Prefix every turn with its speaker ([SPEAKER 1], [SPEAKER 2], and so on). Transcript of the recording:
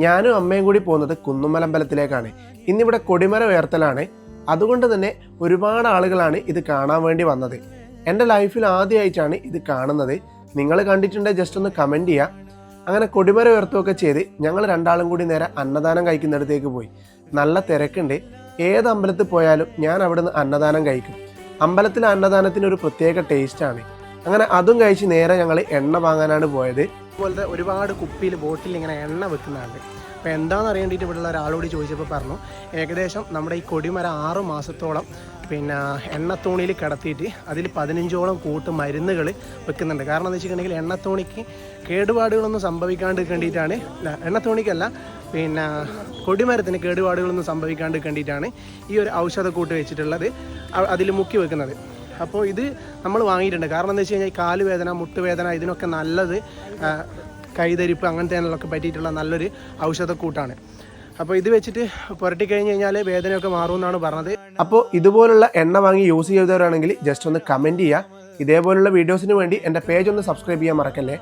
[SPEAKER 1] ഞാനും അമ്മയും കൂടി പോകുന്നത് കുന്നുമ്മലമ്പലത്തിലേക്കാണ്. ഇന്നിവിടെ കൊടിമര ഉയർത്തലാണ്. അതുകൊണ്ട് തന്നെ ഒരുപാട് ആളുകളാണ് ഇത് കാണാൻ വേണ്ടി വന്നത്. എൻ്റെ ലൈഫിൽ ആദ്യമായിട്ടാണ് ഇത് കാണുന്നത്. നിങ്ങൾ കണ്ടിട്ടുണ്ടെങ്കിൽ ജസ്റ്റ് ഒന്ന് കമൻറ്റ് ചെയ്യുക. അങ്ങനെ കൊടിമര ഉയർത്തുകയൊക്കെ ചെയ്ത് ഞങ്ങൾ രണ്ടാളും കൂടി നേരെ അന്നദാനം കഴിക്കുന്നിടത്തേക്ക് പോയി. നല്ല തിരക്കുണ്ട്. ഏത് അമ്പലത്തിൽ പോയാലും ഞാൻ അവിടെ നിന്ന് അന്നദാനം കഴിക്കും. അമ്പലത്തിലെ അന്നദാനത്തിന് ഒരു പ്രത്യേക ടേസ്റ്റാണ്. അങ്ങനെ അതും കഴിച്ച് നേരെ ഞങ്ങൾ എണ്ണ വാങ്ങാനാണ് പോയത്. അതുപോലത്തെ ഒരുപാട് കുപ്പിയിൽ ബോട്ടിൽ ഇങ്ങനെ എണ്ണ വെക്കുന്നുണ്ട്. അപ്പോൾ എന്താണെന്ന് അറിയേണ്ടിയിട്ട് ഇവിടെയുള്ള ഒരാളോട് ചോദിച്ചപ്പോൾ പറഞ്ഞു, ഏകദേശം നമ്മുടെ ഈ കൊടിമര 6 മാസത്തോളം എണ്ണത്തോണിയിൽ കിടത്തിയിട്ട് അതിൽ 15ഓളം കൂട്ട് മരുന്നുകൾ വെക്കുന്നുണ്ട്. കാരണം എന്താ വെച്ചിട്ടുണ്ടെങ്കിൽ എണ്ണത്തോണിക്ക് കേടുപാടുകളൊന്നും സംഭവിക്കാണ്ട് വേണ്ടിയിട്ടാണ്, എണ്ണത്തോണിക്കല്ല കൊടിമരത്തിന് കേടുപാടുകളൊന്നും സംഭവിക്കാണ്ട് വേണ്ടിയിട്ടാണ് ഈ ഒരു ഔഷധക്കൂട്ട് വെച്ചിട്ടുള്ളത് അതിൽ മുക്കി വെക്കുന്നത്. അപ്പോൾ ഇത് നമ്മൾ വാങ്ങിയിട്ടുണ്ട്. കാരണം എന്താ വെച്ച് കഴിഞ്ഞാൽ കാലുവേദന, മുട്ടുവേദന ഇതിനൊക്കെ നല്ലത്, കൈതരിപ്പ് അങ്ങനത്തെ പറ്റിയിട്ടുള്ള നല്ലൊരു ഔഷധക്കൂട്ടാണ്. അപ്പോൾ ഇത് വെച്ചിട്ട് പുരട്ടി കഴിഞ്ഞ് കഴിഞ്ഞാൽ വേദനയൊക്കെ മാറുമെന്നാണ് പറഞ്ഞത്. അപ്പോൾ ഇതുപോലുള്ള എണ്ണ വാങ്ങി യൂസ് ചെയ്തവരാണെങ്കിൽ ജസ്റ്റ് ഒന്ന് കമൻറ്റ് ചെയ്യുക. ഇതേപോലുള്ള വീഡിയോസിന് വേണ്ടി എൻ്റെ പേജ് ഒന്ന് സബ്സ്ക്രൈബ് ചെയ്യാൻ മറക്കല്ലേ.